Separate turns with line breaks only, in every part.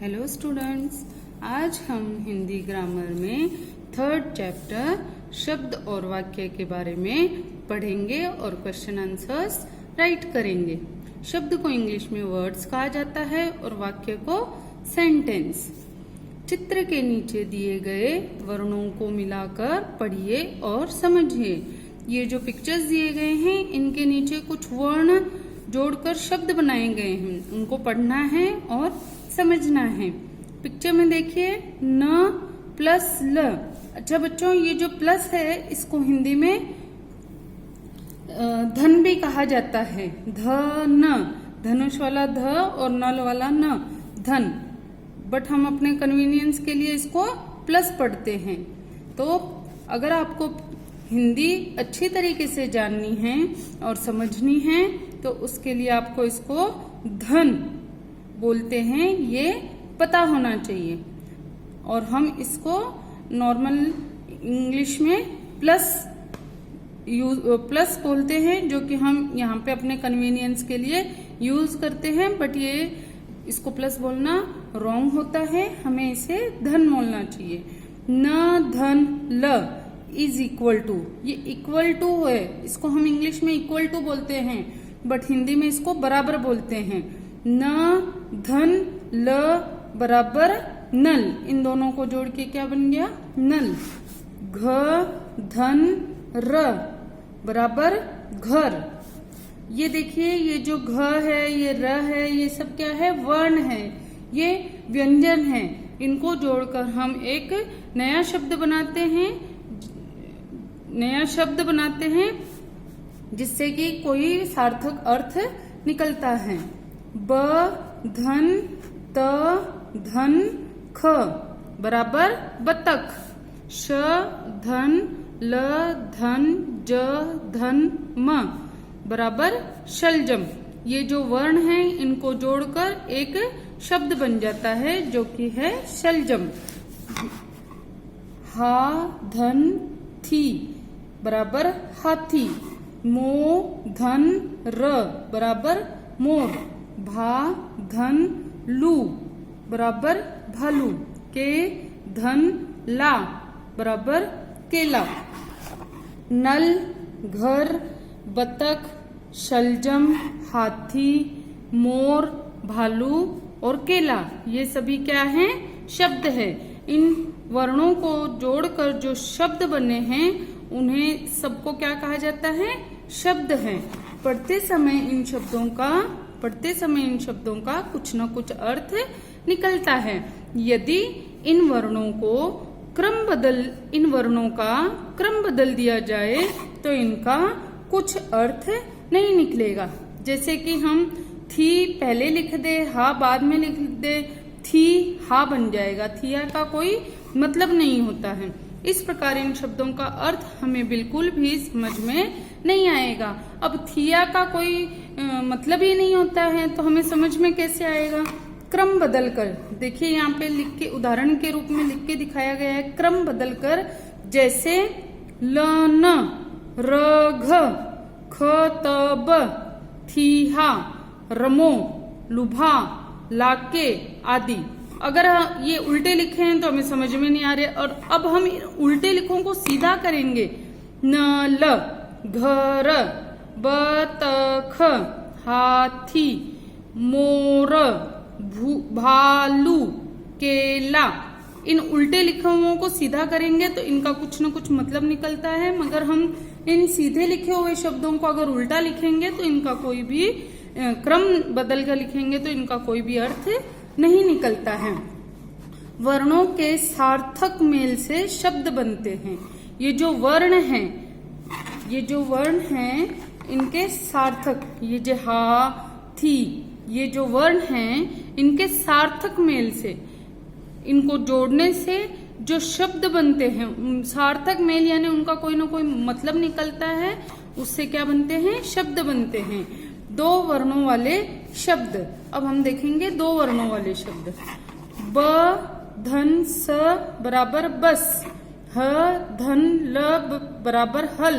Hello students, आज हम Hindi grammar में थर्ड चैप्टर शब्द और वाक्य के बारे में पढ़ेंगे और क्वेश्चन आंसर्स राइट करेंगे। शब्द को इंग्लिश में वर्ड्स कहा जाता है और वाक्य को सेंटेंस। चित्र के नीचे दिए गए वर्णों को मिलाकर पढ़िए और समझिए। ये जो पिक्चर्स दिए गए हैं इनके नीचे कुछ वर्ण जोड़कर शब्द बनाए गए हैं, उनको पढ़ना है और समझना है। पिक्चर में देखिए न प्लस ल। अच्छा बच्चों, ये जो प्लस है इसको हिंदी में धन भी कहा जाता है। धन, धनुष वाला ध और नल वाला न, धन। बट हम अपने कन्वीनियंस के लिए इसको प्लस पढ़ते हैं। तो अगर आपको हिंदी अच्छी तरीके से जाननी है और समझनी है तो उसके लिए आपको इसको धन बोलते हैं ये पता होना चाहिए। और हम इसको नॉर्मल इंग्लिश में प्लस बोलते हैं, जो कि हम यहाँ पे अपने कन्वीनियंस के लिए यूज करते हैं। बट ये इसको प्लस बोलना रॉन्ग होता है, हमें इसे धन बोलना चाहिए। न धन ल इज इक्वल टू, ये इक्वल टू है, इसको हम इंग्लिश में इक्वल टू बोलते हैं बट हिंदी में इसको बराबर बोलते हैं। न धन ल बराबर नल, इन दोनों को जोड़ के क्या बन गया? नल। घ धन र बराबर घर। ये देखिए, ये जो घ है, ये र है, ये सब क्या है? वर्ण है, ये व्यंजन है। इनको जोड़कर हम एक नया शब्द बनाते हैं जिससे कि कोई सार्थक अर्थ निकलता है। ब धन त धन ख बराबर बतख। श धन ल धन ज धन म बराबर शलजम। ये जो वर्ण हैं इनको जोड़कर एक शब्द बन जाता है जो कि है शलजम। हा धन थी बराबर हाथी। मो धन र बराबर मोर। भा धन लू बराबर भालू। के धन ला बराबर केला। नल, घर, बतख, शलजम, हाथी, मोर, भालू और केला, ये सभी क्या हैं? शब्द है। इन वर्णों को जोड़कर जो शब्द बने हैं उन्हें सबको क्या कहा जाता है? शब्द है। पढ़ते समय इन शब्दों का कुछ न कुछ अर्थ निकलता है। यदि इन वर्णों का क्रम बदल दिया जाए तो इनका कुछ अर्थ नहीं निकलेगा। जैसे कि हम थी पहले लिख दे, हा बाद में लिख दे, थी हा बन जाएगा। थिया का कोई मतलब नहीं होता है। इस प्रकार इन शब्दों का अर्थ हमें बिल्कुल भी समझ में नहीं आएगा। अब थिया का कोई मतलब ही नहीं होता है तो हमें समझ में कैसे आएगा? क्रम बदलकर, देखिए यहाँ पे लिख के उदाहरण के रूप में लिख के दिखाया गया है। क्रम बदलकर, जैसे ल न, र घ, ख त ब, थीहा, रमो, लुभा, लाके आदि। अगर ये उल्टे लिखे हैं तो हमें समझ में नहीं आ रहे। और अब हम उल्टे लिखों को सीधा करेंगे। न ल, घर, बतख, हाथी, मोर, भालू, केला। इन उल्टे लिखों को सीधा करेंगे तो इनका कुछ न कुछ मतलब निकलता है, मगर हम इन सीधे लिखे हुए शब्दों को अगर उल्टा लिखेंगे तो इनका कोई भी क्रम बदल कर लिखेंगे तो इनका कोई भी अर्थ नहीं निकलता है। वर्णों के सार्थक मेल से शब्द बनते हैं। ये जो वर्ण हैं इनके सार्थक, ये जो हा थी, ये जो वर्ण हैं इनके सार्थक मेल से, इनको जोड़ने से जो शब्द बनते हैं, सार्थक मेल यानी उनका कोई ना कोई मतलब निकलता है, उससे क्या बनते हैं? शब्द बनते हैं। दो वर्णों वाले शब्द। अब हम देखेंगे दो वर्णों वाले शब्द। ब धन स बराबर बस। ह धन ल बराबर हल।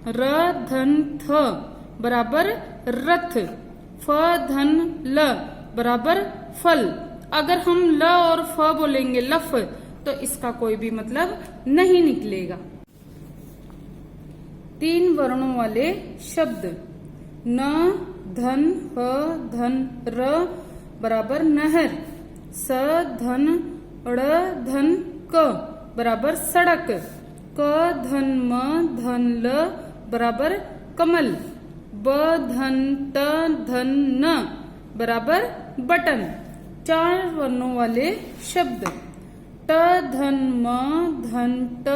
र धन थ बराबर रथ। फ धन ल बराबर फल। अगर हम ल और फ बोलेंगे लफ, तो इसका कोई भी मतलब नहीं निकलेगा। 3 वर्णों वाले शब्द न, धन, ह, धन, र बराबर नहर, स, धन, ड़, धन, क बराबर सड़क, क, धन, म, धन, ल बराबर कमल, ब, धन, त, धन, न बराबर बटन। 4 वर्णों वाले शब्द ट, धन, म, धन, ट,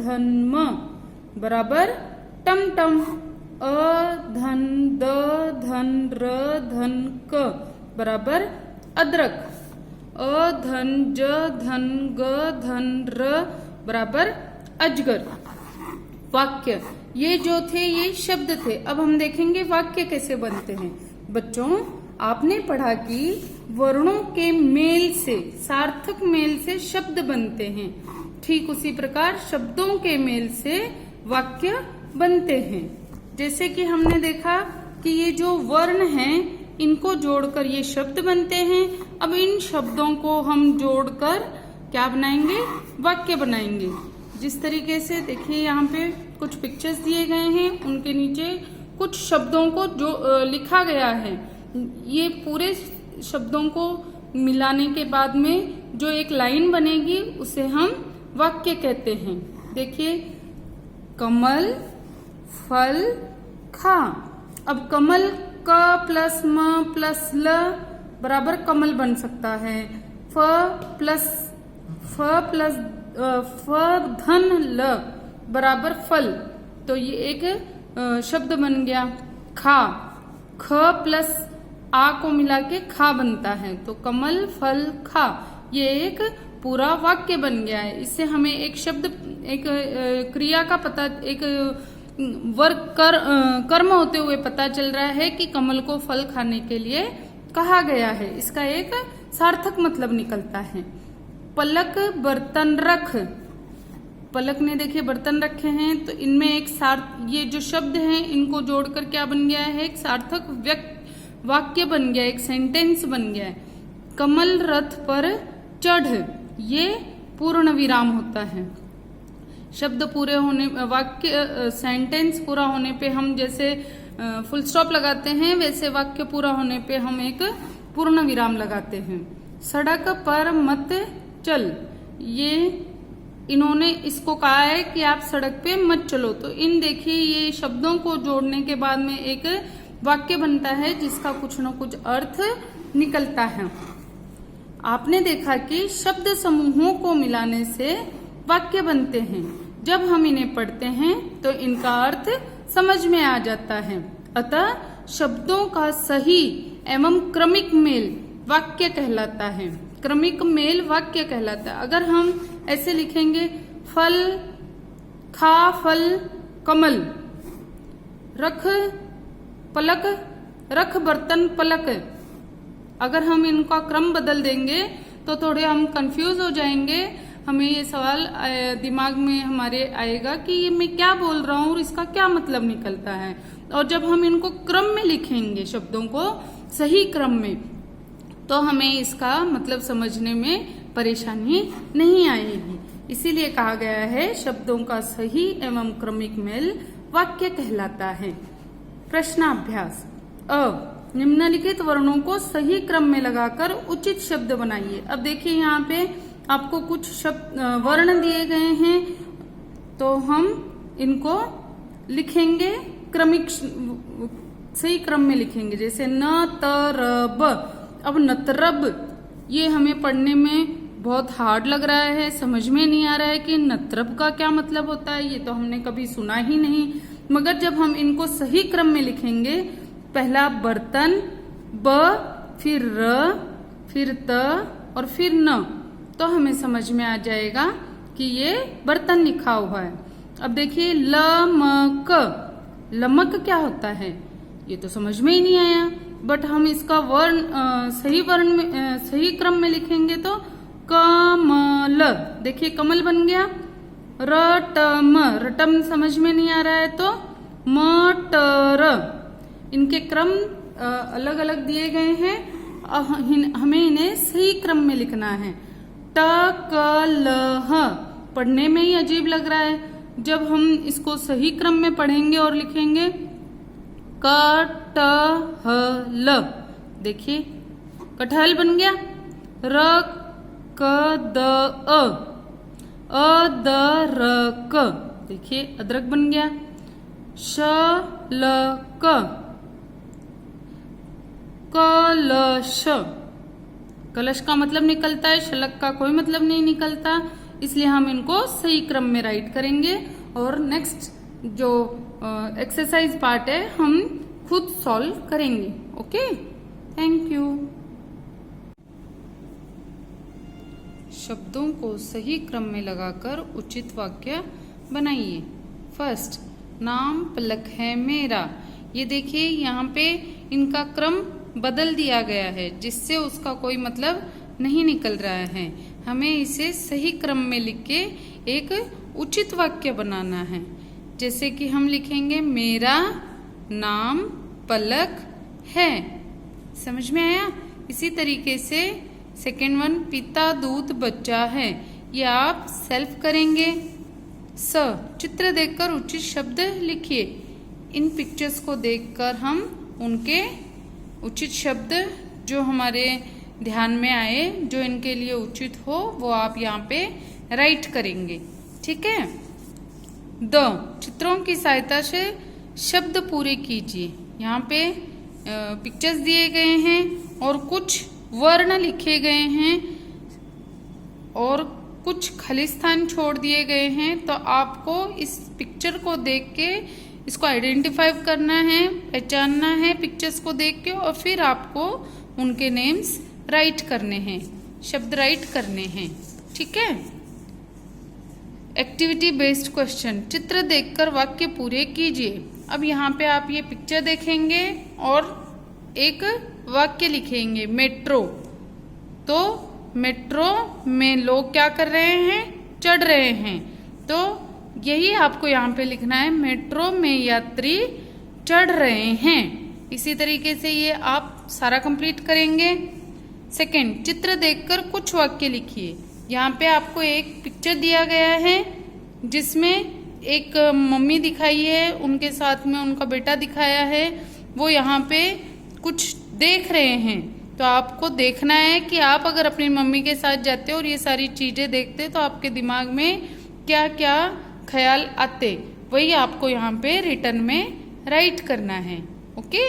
धन, म बराबर टमटम, अ, धन, द, धन, र, धन, क बराबर अदरक, अ, धन, ज, धन, ग, धन, र बराबर अजगर। वाक्य, ये जो थे ये शब्द थे। अब हम देखेंगे वाक्य कैसे बनते हैं। बच्चों, आपने पढ़ा कि वर्णों के मेल से, सार्थक मेल से शब्द बनते हैं। ठीक उसी प्रकार शब्दों के मेल से वाक्य बनते हैं। जैसे कि हमने देखा कि ये जो वर्ण हैं इनको जोड़कर ये शब्द बनते हैं। अब इन शब्दों को हम जोड़कर क्या बनाएंगे, वाक्य बनाएंगे। जिस तरीके से देखिए यहाँ पे कुछ पिक्चर्स दिए गए हैं, उनके नीचे कुछ शब्दों को जो लिखा गया है, ये पूरे शब्दों को मिलाने के बाद में जो एक लाइन बनेगी उसे हम वाक्य कहते हैं। देखिए, कमल, फल, खा। अब कमल क प्लस म प्लस ल बराबर कमल बन सकता है। फ प्लस धन ल बराबर फल, तो ये एक शब्द बन गया। खा, ख प्लस आ को मिला के खा बनता है, तो कमल, फल, खा, ये एक पूरा वाक्य बन गया है। इससे हमें एक शब्द, एक क्रिया का पता, एक वर्ग कर्म होते हुए पता चल रहा है कि कमल को फल खाने के लिए कहा गया है। इसका एक सार्थक मतलब निकलता है। पलक, बर्तन रख। पलक ने देखिए बर्तन रखे हैं, तो इनमें एक ये जो शब्द हैं इनको जोड़कर क्या बन गया है, एक सार्थक वाक्य बन गया, एक सेंटेंस बन गया है। कमल रथ पर चढ़, ये पूर्ण विराम होता है। शब्द पूरे होने, वाक्य सेंटेंस पूरा होने पे हम जैसे फुल स्टॉप लगाते हैं, वैसे वाक्य पूरा होने पे हम एक पूर्ण विराम लगाते हैं। सड़क पर मत चल, ये इन्होंने इसको कहा है कि आप सड़क पे मत चलो। तो इन देखिए ये शब्दों को जोड़ने के बाद में एक वाक्य बनता है जिसका कुछ न कुछ अर्थ निकलता है। आपने देखा कि शब्द समूहों को मिलाने से वाक्य बनते हैं। जब हम इन्हें पढ़ते हैं तो इनका अर्थ समझ में आ जाता है। अतः शब्दों का सही एवं क्रमिक मेल वाक्य कहलाता है। क्रमिक मेल वाक्य कहलाता है। अगर हम ऐसे लिखेंगे, फल, खा, फल, कमल, रख, पलक, रख, बर्तन, पलक, अगर हम इनका क्रम बदल देंगे तो थोड़े हम कंफ्यूज हो जाएंगे। हमें ये सवाल दिमाग में हमारे आएगा कि ये मैं क्या बोल रहा हूँ और इसका क्या मतलब निकलता है। और जब हम इनको क्रम में लिखेंगे, शब्दों को सही क्रम में, तो हमें इसका मतलब समझने में परेशानी नहीं आएगी। इसीलिए कहा गया है शब्दों का सही एवं क्रमिक मेल वाक्य कहलाता है। प्रश्नाभ्यास। अ, निम्नलिखित वर्णों को सही क्रम में लगाकर उचित शब्द बनाइए। अब देखिए यहाँ पे आपको कुछ शब्द वर्ण दिए गए हैं, तो हम इनको लिखेंगे क्रमिक, सही क्रम में लिखेंगे। जैसे न, त, र, ब। अब नतरब, ये हमें पढ़ने में बहुत हार्ड लग रहा है, समझ में नहीं आ रहा है कि नतरब का क्या मतलब होता है। ये तो हमने कभी सुना ही नहीं। मगर जब हम इनको सही क्रम में लिखेंगे, पहला बर्तन, ब, फिर र, फिर त और फिर न, तो हमें समझ में आ जाएगा कि ये बर्तन लिखा हुआ है। अब देखिए लमक, लमक क्या होता है, ये तो समझ में ही नहीं आया। बट हम इसका सही वर्ण में, सही क्रम में लिखेंगे तो कमल, देखिए कमल बन गया। रटम, रटम समझ में नहीं आ रहा है तो मटर। इनके क्रम अलग अलग दिए गए हैं। हमें इन्हें सही क्रम में लिखना है। ट क ल ह पढ़ने में ही अजीब लग रहा है, जब हम इसको सही क्रम में पढ़ेंगे और लिखेंगे क ट ह ल, देखिए कटहल बन गया। र क द अ द र क, देखिए अदरक बन गया। श ल क कलश, कलश का मतलब निकलता है, शलक का कोई मतलब नहीं निकलता, इसलिए हम इनको सही क्रम में राइट करेंगे। और नेक्स्ट जो एक्सरसाइज पार्ट है हम खुद सॉल्व करेंगे। Okay, thank you. शब्दों को सही क्रम में लगाकर उचित वाक्य बनाइए। फर्स्ट, नाम पलक है मेरा। ये देखिए यहाँ पे इनका क्रम बदल दिया गया है, जिससे उसका कोई मतलब नहीं निकल रहा है। हमें इसे सही क्रम में लिख के एक उचित वाक्य बनाना है। जैसे कि हम लिखेंगे मेरा नाम पलक है। समझ में आया? इसी तरीके से सेकेंड वन, पिता दूध बच्चा है। ये आप सेल्फ करेंगे। स, चित्र देखकर उचित शब्द लिखिए। इन पिक्चर्स को देखकर हम उनके उचित शब्द जो हमारे ध्यान में आए, जो इनके लिए उचित हो, वो आप यहाँ पे राइट करेंगे। ठीक है। द, चित्रों की सहायता से शब्द पूरे कीजिए। यहाँ पे पिक्चर्स दिए गए हैं और कुछ वर्ण लिखे गए हैं और कुछ खाली स्थान छोड़ दिए गए हैं। तो आपको इस पिक्चर को देख के इसको आइडेंटिफाई करना है, पहचानना है पिक्चर्स को देख के, और फिर आपको उनके नेम्स राइट करने हैं, शब्द राइट करने हैं। ठीक है। एक्टिविटी बेस्ड क्वेश्चन, चित्र देखकर वाक्य पूरे कीजिए। अब यहाँ पे आप ये पिक्चर देखेंगे और एक वाक्य लिखेंगे, मेट्रो। तो मेट्रो में लोग क्या कर रहे हैं? चढ़ रहे हैं। तो यही आपको यहाँ पे लिखना है, मेट्रो में यात्री चढ़ रहे हैं। इसी तरीके से ये आप सारा कंप्लीट करेंगे। सेकंड, चित्र देखकर कुछ वाक्य लिखिए। यहाँ पे आपको एक पिक्चर दिया गया है जिसमें एक मम्मी दिखाई है, उनके साथ में उनका बेटा दिखाया है। वो यहाँ पे कुछ देख रहे हैं। तो आपको देखना है कि आप अगर अपनी मम्मी के साथ जाते और ये सारी चीजें देखते तो आपके दिमाग में क्या क्या ख्याल आते, वही आपको यहाँ पे रिटर्न में राइट करना है। ओके।